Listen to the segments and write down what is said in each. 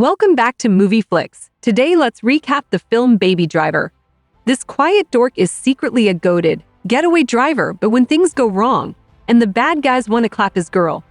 Welcome back to Movie Flicks. Today let's recap the film Baby Driver. This quiet dork is secretly a goated, getaway driver, but when things go wrong, and the bad guys want to clap his girl,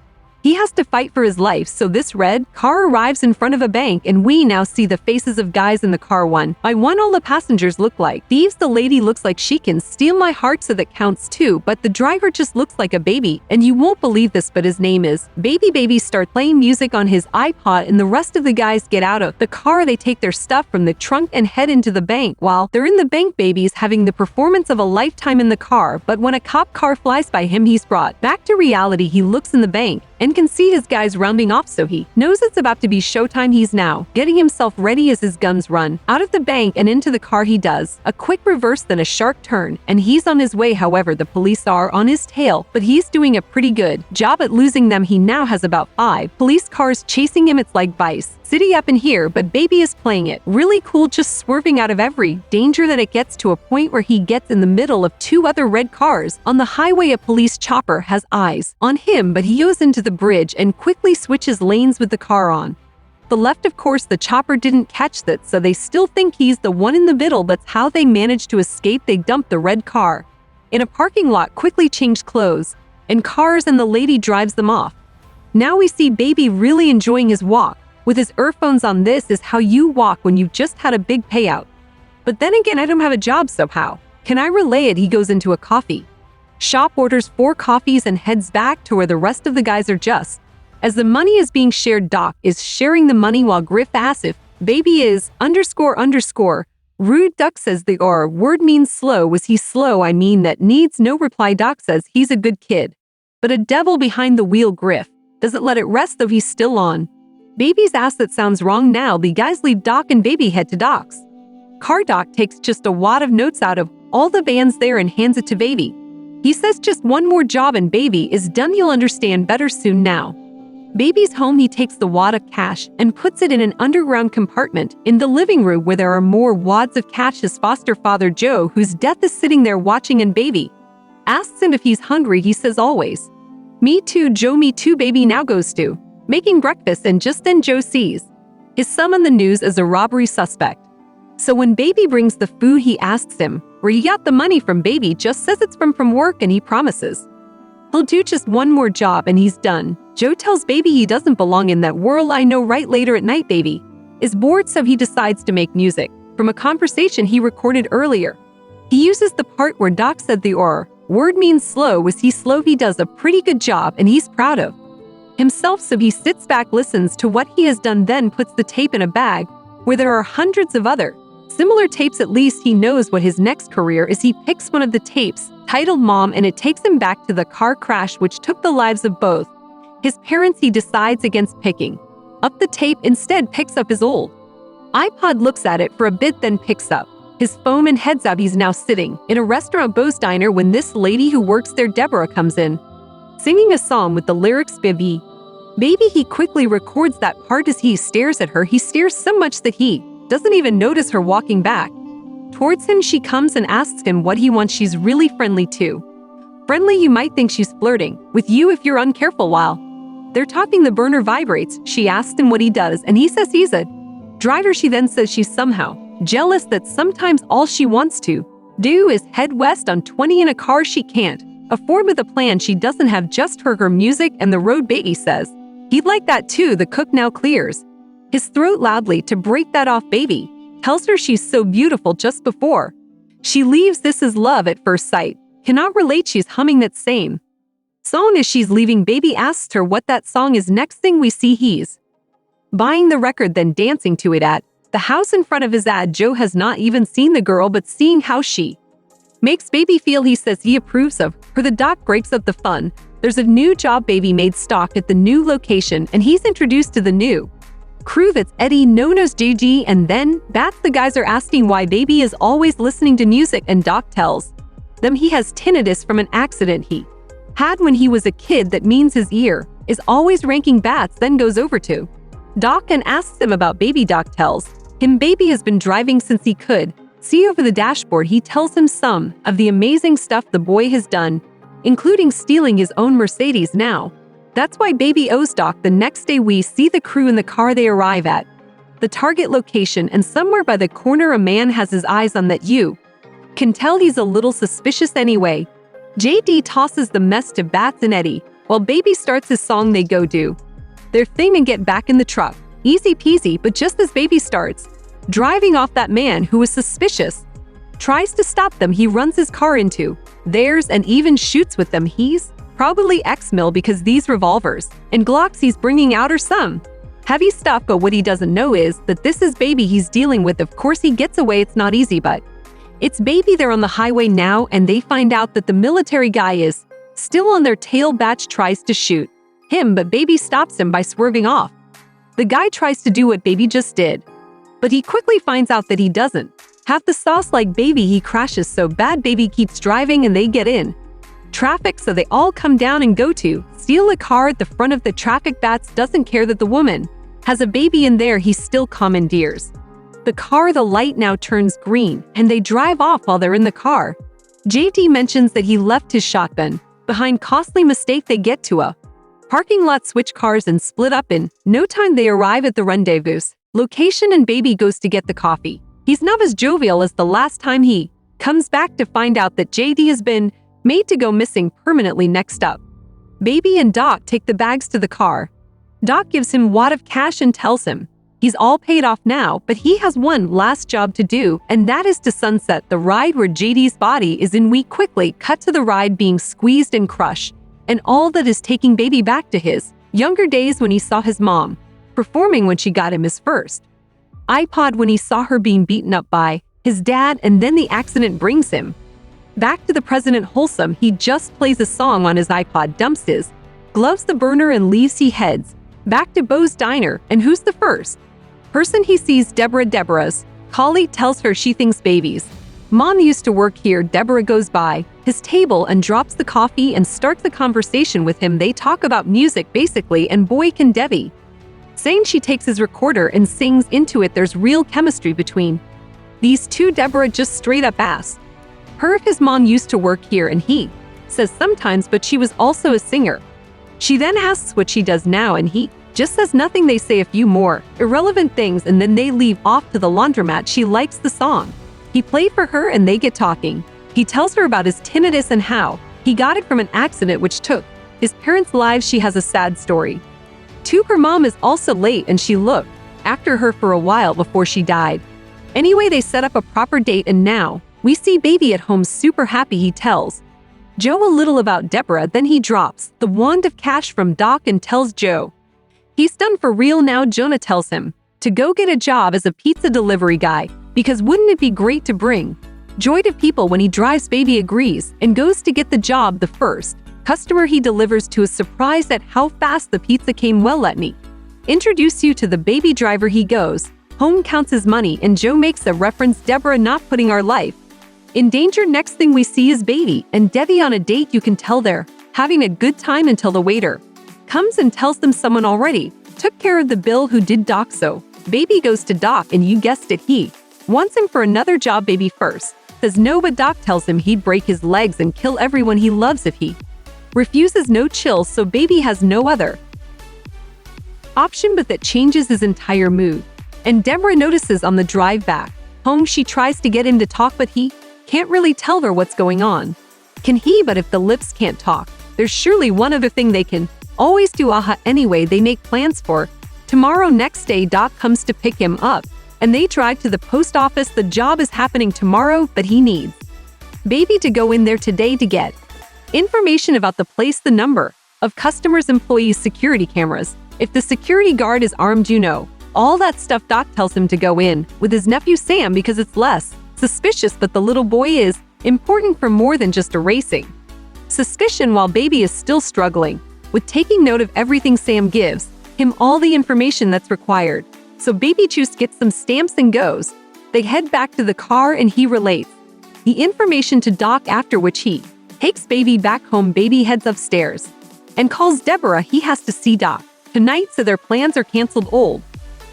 he has to fight for his life, so this red car arrives in front of a bank and we now see the faces of guys in the car. One by one all the passengers look like thieves. The lady looks like she can steal my heart, so that counts too, but the driver just looks like a baby, and you won't believe this, but his name is Baby. Baby starts playing music on his iPod and the rest of the guys get out of the car. They take their stuff from the trunk and head into the bank. While they're in the bank, Baby's having the performance of a lifetime in the car, but when a cop car flies by him, he's brought back to reality. He looks in the bank and can see his guys rounding off, so he knows it's about to be showtime. He's now getting himself ready as his guns run out of the bank and into the car. He does a quick reverse, then a sharp turn, and he's on his way. However, the police are on his tail, but he's doing a pretty good job at losing them. He now has about 5 police cars chasing him. It's like Vice City up in here, but Baby is playing it really cool, just swerving out of every danger. That it gets to a point where he gets in the middle of 2 other red cars on the highway. A police chopper has eyes on him, but he goes into the bridge and quickly switches lanes with the car on the left. Of course, the chopper didn't catch that, so they still think he's the one in the middle. That's how they managed to escape. They dumped the red car in a parking lot, quickly changed clothes and cars, and the lady drives them off. Now we see Baby really enjoying his walk with his earphones on. This is how you walk when you've just had a big payout. But then again, I don't have a job, so how can I relay it? He goes into a coffee shop, orders 4 coffees, and heads back to where the rest of the guys are. Just as the money is being shared, Doc is sharing the money while Griff asks if Baby is _ rude. Duck says the R word means slow. Was he slow? I mean, that needs no reply. Doc says he's a good kid, but a devil behind the wheel. Griff doesn't let it rest, though he's still on Baby's ass. That sounds wrong. Now the guys leave Doc and Baby head to Doc's car. Doc takes just a wad of notes out of all the bands there and hands it to Baby. He says just one more job and Baby is done. You'll understand better soon. Now Baby's home. He takes the wad of cash and puts it in an underground compartment in the living room where there are more wads of cash. His foster father Joe, whose death, is sitting there watching, and Baby asks him if he's hungry. He says always. Me too, Joe, me too. Baby now goes to making breakfast, and just then Joe sees his son on the news as a robbery suspect. So when Baby brings the food, he asks him where he got the money from. Baby just says it's from work, and he promises he'll do just one more job and he's done. Joe tells Baby he doesn't belong in that world. I know, right? Later at night, Baby is bored, so he decides to make music from a conversation he recorded earlier. He uses the part where Doc said the R word means slow. Was he slow? He does a pretty good job and he's proud of himself, so he sits back, listens to what he has done, then puts the tape in a bag where there are hundreds of other similar tapes. At least he knows what his next career is. He picks one of the tapes titled Mom, and it takes him back to the car crash which took the lives of both his parents. He decides against picking up the tape, instead picks up his old iPod, looks at it for a bit, then picks up his phone and heads out. He's now sitting in a restaurant, Bo's Diner, when this lady who works there, Deborah, comes in singing a song with the lyrics Baby. He quickly records that part as he stares at her. He stares so much that he doesn't even notice her walking back towards him. She comes and asks him what he wants. She's really friendly too. Friendly, you might think she's flirting with you if you're uncareful. While they're talking, the burner vibrates. She asks him what he does, and he says he's a driver. She then says she's somehow jealous that sometimes all she wants to do is head west on 20 in a car she can't afford. With a plan she doesn't have, just her music and the road. Baby says he'd like that too. The cook now clears his throat loudly to break that off. Baby tells her she's so beautiful just before she leaves. This is love at first sight. Cannot relate. She's humming that same song as she's leaving. Baby asks her what that song is. Next thing we see, he's buying the record, then dancing to it at the house in front of his ad. Joe has not even seen the girl, but seeing how she makes Baby feel, he says he approves of her. The Doc breaks up the fun. There's a new job Baby made stocked at the new location, and he's introduced to the new crew. That's Eddie, known as JG, and then Bats. The guys are asking why Baby is always listening to music, and Doc tells them he has tinnitus from an accident he had when he was a kid. That means his ear is always ranking Bats. Then goes over to Doc and asks him about Baby. Doc tells him Baby has been driving since he could see over the dashboard. He tells him some of the amazing stuff the boy has done, including stealing his own Mercedes. Now that's why Baby owes Doc. The next day we see the crew in the car. They arrive at the target location, and somewhere by the corner a man has his eyes on that you can tell he's a little suspicious anyway. JD tosses the mess to Bats and Eddie, while Baby starts his song. They go do their thing and get back in the truck. Easy peasy, but just as Baby starts driving off, that man who is suspicious tries to stop them. He runs his car into theirs and even shoots with them. He's probably ex-mil because these revolvers and Glocks he's bringing out are some heavy stuff, but what he doesn't know is that this is Baby he's dealing with. Of course he gets away, it's not easy, but it's Baby. They're on the highway now and they find out that the military guy is still on their tail. Batch tries to shoot him, but Baby stops him by swerving off. The guy tries to do what Baby just did, but he quickly finds out that he doesn't have the sauce like Baby. He crashes so bad Baby keeps driving and they get in traffic, so they all come down and go to steal a car at the front of the traffic. Bats doesn't care that the woman has a baby in there. He still commandeers the car. The light now turns green and they drive off. While they're in the car, JD mentions that he left his shotgun behind. Costly mistake. They get to a parking lot, switch cars, and split up. In no time they arrive at the rendezvous location and Baby goes to get the coffee. He's not as jovial as the last time. He comes back to find out that JD has been made to go missing permanently. Next up, Baby and Doc take the bags to the car. Doc gives him a wad of cash and tells him he's all paid off now, but he has one last job to do, and that is to sunset the ride where JD's body is in. We quickly cut to the ride being squeezed and crushed, and all that is taking Baby back to his younger days when he saw his mom performing when she got him his first iPod, when he saw her being beaten up by his dad, and then the accident brings him back to the President Wholesome. He just plays a song on his iPod, dumps his gloves the burner, and leaves. He heads back to Bo's diner, and who's the first person he sees? Deborah. Deborah's colleague tells her she thinks Baby's mom used to work here. Deborah goes by his table and drops the coffee and starts the conversation with him. They talk about music basically, and boy can Debbie saying she takes his recorder and sings into it. There's real chemistry between these two. Deborah just straight up asks her if his mom used to work here, and he says sometimes, but she was also a singer. She then asks what she does now, and he just says nothing. They say a few more irrelevant things and then they leave off to the laundromat. She likes the song he played for her and they get talking. He tells her about his tinnitus and how he got it from an accident which took his parents' lives. She has a sad story too. Her mom is also late and she looked after her for a while before she died. Anyway, they set up a proper date and now we see Baby at home super happy. He tells Joe a little about Deborah, then he drops the wand of cash from Doc and tells Joe he's done for real now. Jonah tells him to go get a job as a pizza delivery guy because wouldn't it be great to bring joy to people when he drives. Baby agrees and goes to get the job. The first customer he delivers to is surprised at how fast the pizza came. Well, let me introduce you to the Baby driver. He goes home, counts his money, and Joe makes a reference, Deborah not putting our life in danger. Next thing we see is Baby and Debbie on a date. You can tell they're having a good time until the waiter comes and tells them someone already took care of the bill. Who did? Doc. So Baby goes to Doc and you guessed it, he wants him for another job. Baby first says no, but Doc tells him he'd break his legs and kill everyone he loves if he refuses. No chill, so Baby has no other option but that changes his entire mood. And Deborah notices on the drive back home she tries to get him to talk, but he can't really tell her what's going on. Can he? But if the lips can't talk, there's surely one other thing they can always do. Anyway, they make plans for tomorrow. Next day, Doc comes to pick him up and they drive to the post office. The job is happening tomorrow, but he needs Baby to go in there today to get information about the place, the number of customers, employees, security cameras, if the security guard is armed, all that stuff. Doc tells him to go in with his nephew Sam because it's less suspicious, but the little boy is important for more than just erasing suspicion. While Baby is still struggling with taking note of everything, Sam gives him all the information that's required. So Baby Juice gets some stamps and goes. They head back to the car and he relates the information to Doc, after which he takes Baby back home. Baby heads upstairs and calls Deborah. He has to see Doc tonight, so their plans are canceled.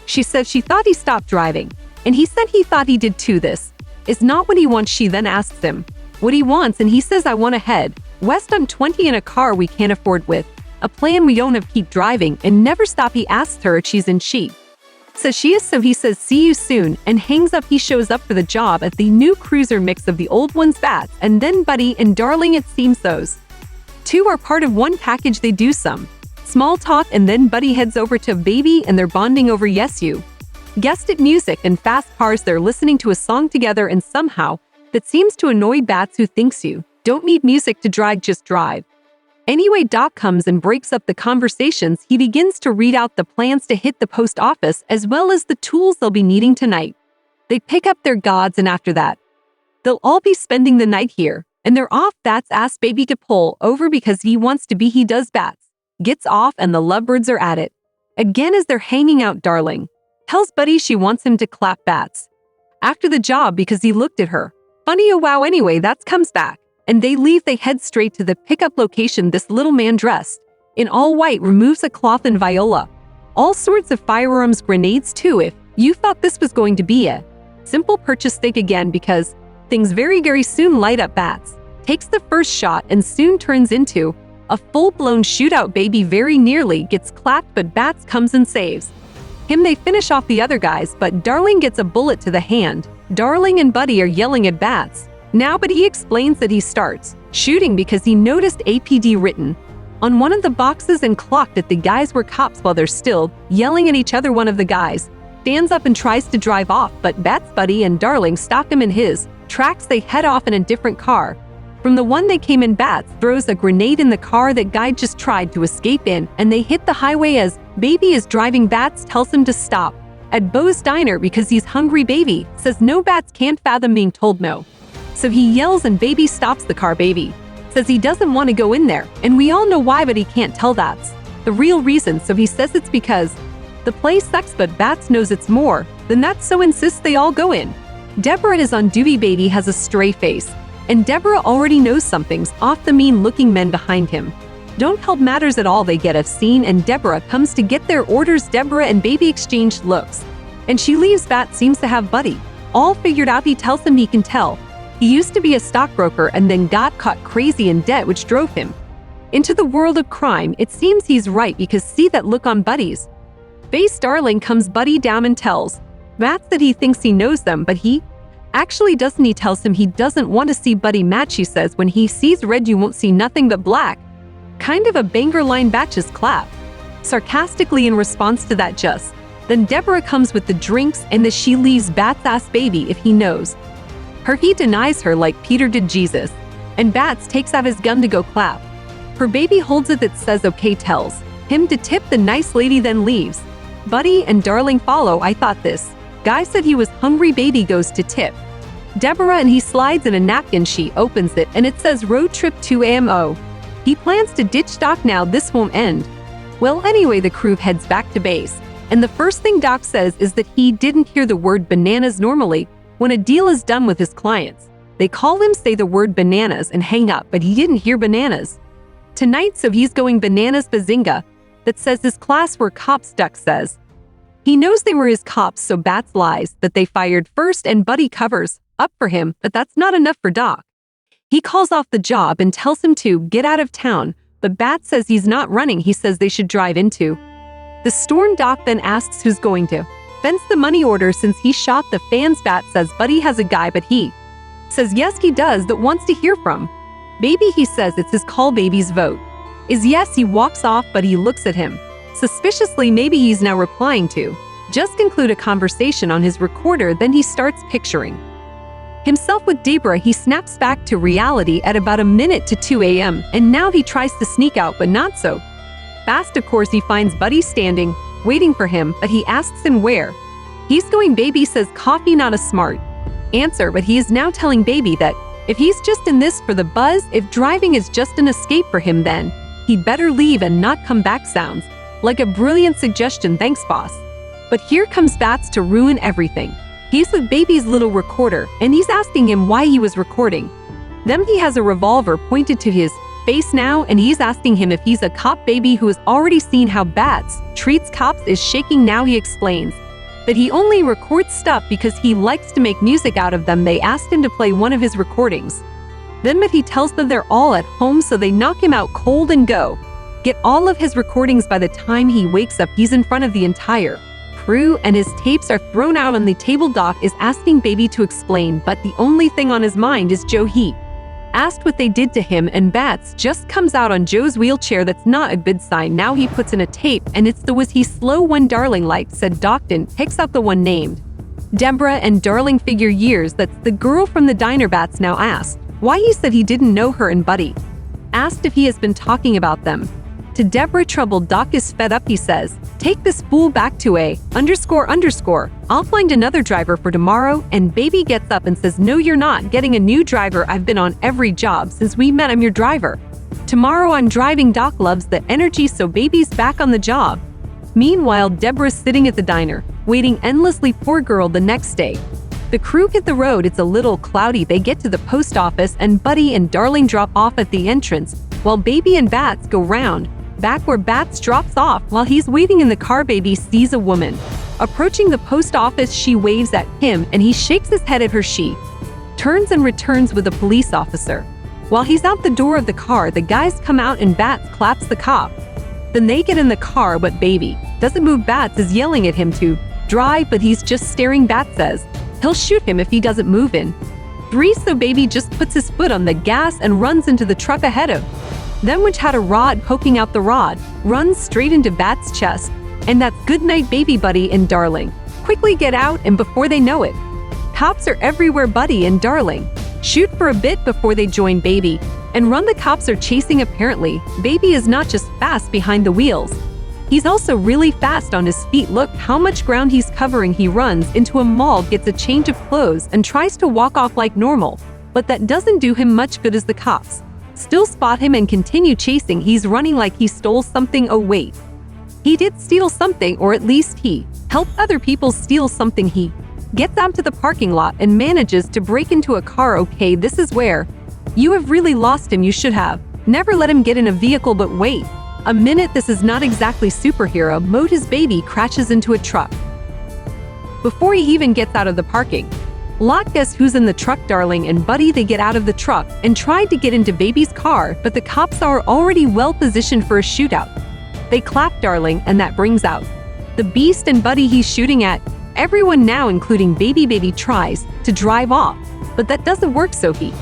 She says she thought he stopped driving, and he said he thought he did too. This is not what he wants. She then asks him what he wants, and he says, I want to head west. I'm 20 in a car we can't afford with a plan we don't have. Keep driving and never stop. He asks her if she's in. She Says she is, so he says see you soon and hangs up. He shows up for the job at the new cruiser mix of the old one's bats, and then Buddy and Darling, it seems those two are part of one package. They do some small talk and then Buddy heads over to Baby and they're bonding over yes you guessed it, music and fast cars. They're listening to a song together and somehow that seems to annoy Bats, who thinks you don't need music to drive, just drive. Anyway, Doc comes and breaks up the conversations. He begins to read out the plans to hit the post office as well as the tools they'll be needing tonight. They pick up their gods and after that, they'll all be spending the night here. And they're off. Bats asks Baby to pull over because he wants to be. He does. Bats gets off and the lovebirds are at it. Again as they're hanging out, Darling tells Buddy she wants him to clap Bats after the job because he looked at her funny. Oh wow. Anyway, that comes back. And they leave. They head straight to the pickup location. This little man dressed in all white removes a cloth and viola. All sorts of firearms, grenades too. If you thought this was going to be a simple purchase, think again because things very soon light up. Bats takes the first shot and soon turns into a full-blown shootout. Baby very nearly gets clapped, but Bats comes and saves him. They finish off the other guys, but Darling gets a bullet to the hand. Darling and Buddy are yelling at Bats now, but he explains that he starts shooting because he noticed APD written on one of the boxes and clocked that the guys were cops. While they're still yelling at each other, one of the guys stands up and tries to drive off, but Bats, Buddy, and Darling stop him in his tracks. They head off in a different car from the one they came in. Bats throws a grenade in the car that guy just tried to escape in, and they hit the highway. As Baby is driving, Bats tells him to stop at Bo's Diner because he's hungry. Baby says no. Bats can't fathom being told no, so he yells and Baby stops the car. Baby says he doesn't want to go in there, and we all know why, but he can't tell that's the real reason. So he says it's because the place sucks, but Bats knows it's more than that, so insists they all go in. Deborah is on duty. Baby has a stray face, and Deborah already knows something's off. The mean-looking men behind him don't help matters at all. They get a scene and Deborah comes to get their orders. Deborah and Baby exchange looks, and she leaves. Bat seems to have Buddy all figured out. He tells him he can tell he used to be a stockbroker and then got caught crazy in debt, which drove him into the world of crime. It seems he's right because see that look on Buddy's face. Darling comes Buddy down and tells Bats that he thinks he knows them, but he actually doesn't. He tells him he doesn't want to see Buddy mad. She says when he sees red you won't see nothing but black. Kind of a banger line. Batches clap sarcastically in response to that. Just then Deborah comes with the drinks and as she leaves, Bats asks Baby if he knows her. He denies her like Peter did Jesus, and Bats takes out his gun to go clap her. Baby holds it that says okay, tells him to tip the nice lady, then leaves. Buddy and Darling follow. I thought this guy said he was hungry. Baby goes to tip Deborah and he slides in a napkin. She opens it and it says road trip to AMO. He plans to ditch Doc now. This won't end well. Anyway, the crew heads back to base, and the first thing Doc says is that he didn't hear the word bananas. Normally, when a deal is done with his clients, they call him, say the word bananas and hang up, but he didn't hear bananas tonight, so he's going bananas. Bazinga, that says his class were cops. Duck says he knows they were his cops, so Bats lies that they fired first, and Buddy covers up for him, but that's not enough for Doc. He calls off the job and tells him to get out of town, but Bats says he's not running. He says they should drive into the storm. Doc then asks who's going to fence the money order since he shot the fans. Bat says Buddy has a guy, but he says yes he does, that wants to hear from Baby. He says it's his call. Baby's vote is yes. He walks off, but he looks at him suspiciously. Maybe he's now replying to just conclude a conversation on his recorder. Then he starts picturing himself with Deborah. He snaps back to reality at about a minute to 2 a.m. and now he tries to sneak out, but not so fast. Of course, he finds Buddy standing waiting for him, but he asks him where he's going. Baby says coffee. Not a smart answer, but he is now telling Baby that if he's just in this for the buzz, if driving is just an escape for him, then he'd better leave and not come back. Sounds like a brilliant suggestion. Thanks, boss. But here comes Bats to ruin everything. He's with Baby's little recorder, and he's asking him why he was recording them. He has a revolver pointed to his face now, and he's asking him if he's a cop. Baby, who has already seen how Bats treats cops, is shaking now. He explains that he only records stuff because he likes to make music out of them. They asked him to play one of his recordings. Then but he tells them they're all at home, so they knock him out cold and go get all of his recordings. By the time he wakes up, he's in front of the entire crew and his tapes are thrown out on the table. Doc is asking Baby to explain, but the only thing on his mind is Joe. He asked what they did to him, and Bats just comes out on Joe's wheelchair. That's not a good sign. Now he puts in a tape, and it's the "Was he slow one Darling like," said Docton, picks out the one named Deborah, and Darling figure years. That's the girl from the diner. Bats now asked why he said he didn't know her, and Buddy asked if he has been talking about them to Deborah. Troubled Doc is fed up. He says, "Take this fool back to __. I'll find another driver for tomorrow." And Baby gets up and says, "No, you're not getting a new driver. I've been on every job since we met. I'm your driver. Tomorrow I'm driving." Doc loves the energy, so Baby's back on the job. Meanwhile, Deborah's sitting at the diner, waiting endlessly. Poor girl. The next day, the crew hit the road. It's a little cloudy. They get to the post office, and Buddy and Darling drop off at the entrance, while Baby and Bats go round back where Bats drops off. While he's waiting in the car, Baby sees a woman approaching the post office. She waves at him, and he shakes his head at her. She turns and returns with a police officer. While he's out the door of the car, the guys come out and Bats claps the cop. Then they get in the car, but Baby doesn't move. Bats is yelling at him to drive, but he's just staring. Bats says he'll shoot him if he doesn't move in. So Baby just puts his foot on the gas and runs into the truck ahead of them, which had a rod poking out. The rod runs straight into Bats' chest, and that's good night. Baby, Buddy, and Darling quickly get out, and before they know it, cops are everywhere. Buddy and Darling shoot for a bit before they join Baby and run. The cops are chasing. Apparently, Baby is not just fast behind the wheels, he's also really fast on his feet. Look how much ground he's covering. He runs into a mall, gets a change of clothes, and tries to walk off like normal, but that doesn't do him much good as the cops still spot him and continue chasing. He's running like he stole something. Oh wait, he did steal something, or at least he helped other people steal something. He gets out to the parking lot and manages to break into a car. Okay, this is where you have really lost him. You should have never let him get in a vehicle. But wait a minute, this is not exactly superhero mode. His Baby crashes into a truck before he even gets out of the parking lot. Guess who's in the truck? Darling and Buddy. They get out of the truck and tried to get into Baby's car, but the cops are already well positioned for a shootout. They clap Darling, and that brings out the Beast and Buddy. He's shooting at everyone now, including Baby. Baby tries to drive off, but that doesn't work, so he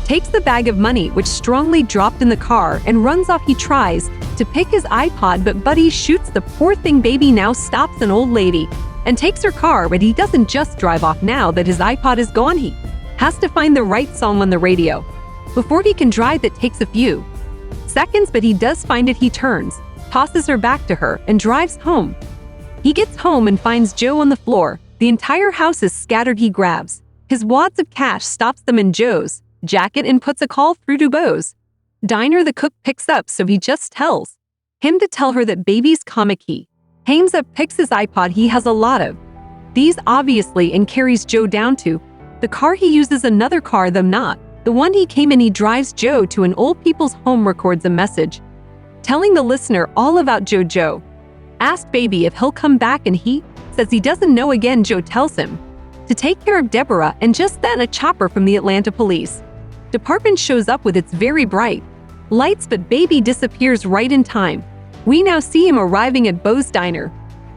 takes the bag of money, which strongly dropped in the car, and runs off. He tries to pick his iPod, but Buddy shoots the poor thing. Baby now stops an old lady and takes her car, but he doesn't just drive off. Now that his iPod is gone, he has to find the right song on the radio before he can drive. That takes a few seconds, but he does find it. He turns, tosses her back to her, and drives home. He gets home and finds Joe on the floor. The entire house is scattered. He grabs his wads of cash, stops them in Joe's jacket, and puts a call through to Bo's diner. The cook picks up, so he just tells him to tell her that Baby's comic. He hangs up, picks his iPod. He has a lot of these, obviously, and carries Joe down to the car. He uses another car, though not the one he came in. He drives Joe to an old people's home, records a message telling the listener all about Joe. Joe asks Baby if he'll come back, and he says he doesn't know. Again, Joe tells him to take care of Deborah, and just then a chopper from the Atlanta Police Department shows up with its very bright lights, but Baby disappears right in time. We now see him arriving at Bo's diner.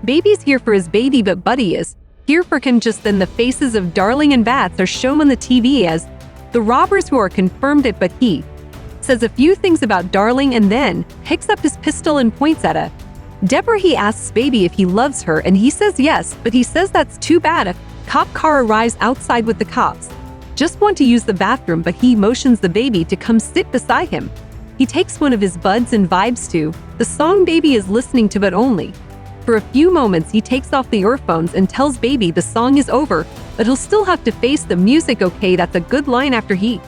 Baby's here for his baby, but Buddy is here for him. Just then the faces of Darling and Bats are shown on the TV as the robbers who are confirmed it, but he says a few things about Darling and then picks up his pistol and points at Deborah. He asks Baby if he loves her, and he says yes, but he says that's too bad. A cop car arrives outside with the cops just want to use the bathroom, but he motions the Baby to come sit beside him. He takes one of his buds and vibes to the song Baby is listening to, but only for a few moments. He takes off the earphones and tells Baby the song is over, but he'll still have to face the music. Okay, that's a good line. After he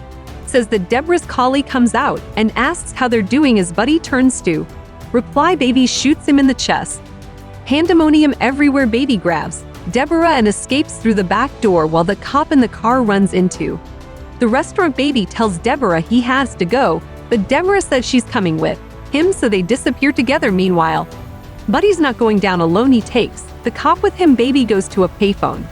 says that, Deborah's collie comes out and asks how they're doing. As Buddy turns to reply, Baby shoots him in the chest. Pandemonium everywhere. Baby grabs Deborah and escapes through the back door, while the cop in the car runs into the restaurant. Baby tells Deborah he has to go, but Deborah says she's coming with him, so they disappear together. Meanwhile, Buddy's not going down alone. He takes the cop with him. Baby goes to a payphone,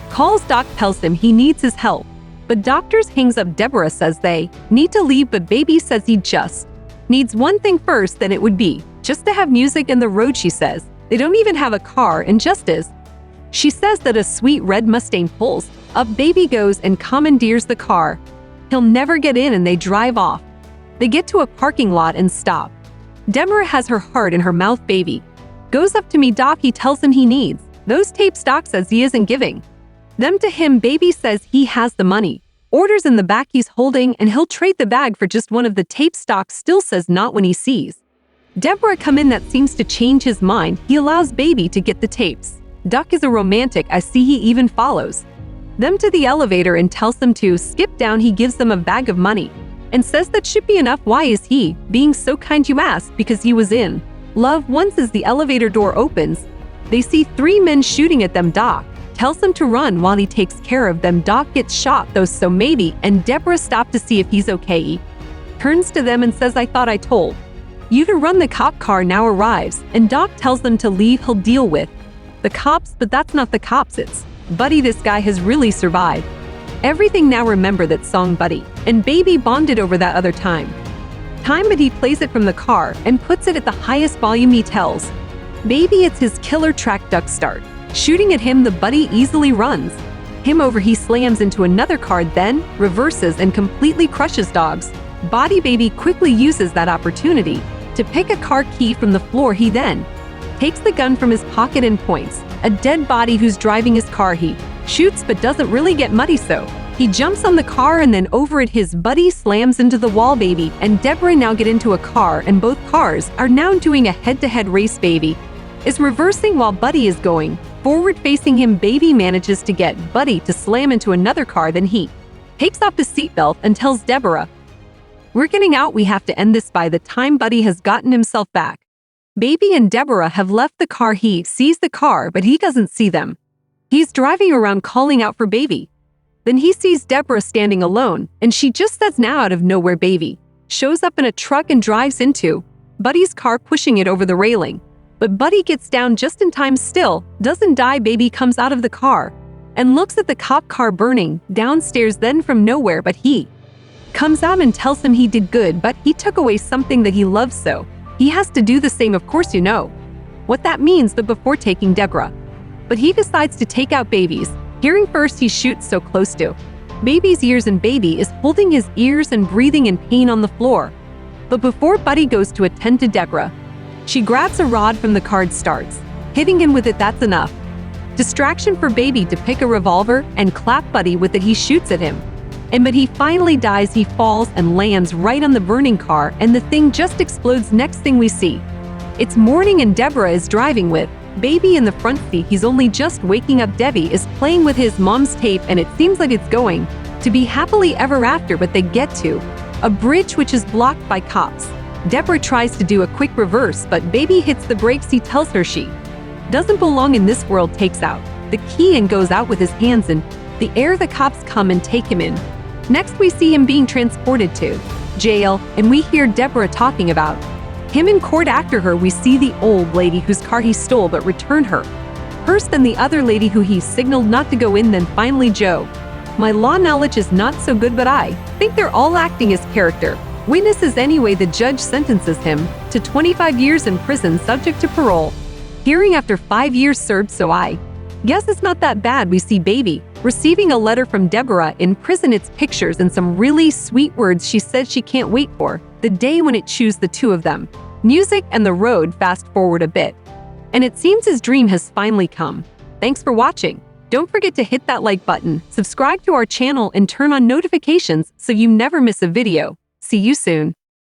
calls Doc, tells him he needs his help, but doctors hangs up. Deborah says they need to leave, but Baby says he just needs one thing first, then it would be just to have music in the road. She says they don't even have a car, and just as She says that a sweet red Mustang pulls up, baby goes and commandeers the car. He'll never get in and they drive off. They get to a parking lot and stop. Deborah has her heart in her mouth. Baby goes up to me. Doc, he tells him he needs those tapes. Doc says he isn't giving them to him. Baby says he has the money. Orders in the back he's holding and he'll trade the bag for just one of the tapes. Doc still says not when he sees Deborah come in. That seems to change his mind. He allows Baby to get the tapes. Doc is a romantic. I see he even follows them to the elevator and tells them to skip down. He gives them a bag of money and says that should be enough. Why is he being so kind, you ask? Because he was in love once. As the elevator door opens, they see three men shooting at them. Doc tells them to run while he takes care of them. Doc gets shot though, so maybe, and Deborah stopped to see if he's okay. He turns to them and says, I thought I told you to run. The cop car now arrives and Doc tells them to leave. He'll deal with the cops, but that's not the cops, it's Buddy. This guy has really survived everything. Now remember that song Buddy and Baby bonded over that other time, but he plays it from the car and puts it at the highest volume. He tells Baby it's his killer track. Duck start shooting at him. The Buddy easily runs him over. He slams into another car, then reverses and completely crushes Dog's body. Baby quickly uses that opportunity to pick a car key from the floor. He then takes the gun from his pocket and points a dead body who's driving his car. He shoots but doesn't really get muddy, so he jumps on the car and then over it. His Buddy slams into the wall. Baby and Deborah now get into a car and both cars are now doing a head-to-head race. Baby is reversing while Buddy is going forward facing him. Baby manages to get Buddy to slam into another car. Then he takes off his seatbelt and tells Deborah, we're getting out. We have to end this. By the time Buddy has gotten himself back, Baby and Deborah have left the car. He sees the car, but he doesn't see them. He's driving around calling out for Baby. Then he sees Deborah standing alone, and she just says now out of nowhere. Baby shows up in a truck and drives into Buddy's car, pushing it over the railing. But Buddy gets down just in time, still doesn't die. Baby comes out of the car and looks at the cop car burning downstairs. Then from nowhere, but he comes out and tells him he did good, but he took away something that he loves, so he has to do the same. Of course you know what that means, but before taking Deborah. But he decides to take out Baby's hearing first. He shoots so close to Baby's ears and Baby is holding his ears and breathing in pain on the floor. But before Buddy goes to attend to Deborah, she grabs a rod from the car, starts hitting him with it. That's enough distraction for Baby to pick a revolver and clap Buddy with it. He shoots at him. But he finally dies. He falls and lands right on the burning car and the thing just explodes. Next thing we see, it's morning and Deborah is driving with Baby in the front seat. He's only just waking up. Debbie is playing with his mom's tape and it seems like it's going to be happily ever after, but they get to a bridge which is blocked by cops. Deborah tries to do a quick reverse, but Baby hits the brakes. He tells her she doesn't belong in this world, takes out the key and goes out with his hands in the air. The cops come and take him in. Next, we see him being transported to jail, and we hear Deborah talking about him in court. After her, we see the old lady whose car he stole but returned her first, then the other lady who he signaled not to go in, then finally Joe. My law knowledge is not so good, but I think they're all acting as character witnesses anyway. The judge sentences him to 25 years in prison subject to parole hearing after 5 years served, so I guess it's not that bad. We see Baby receiving a letter from Deborah in prison. It's pictures and some really sweet words. She said she can't wait for the day when it choose the two of them. Music and the road. Fast forward a bit, and it seems his dream has finally come. Thanks for watching. Don't forget to hit that like button, subscribe to our channel, and turn on notifications so you never miss a video. See you soon.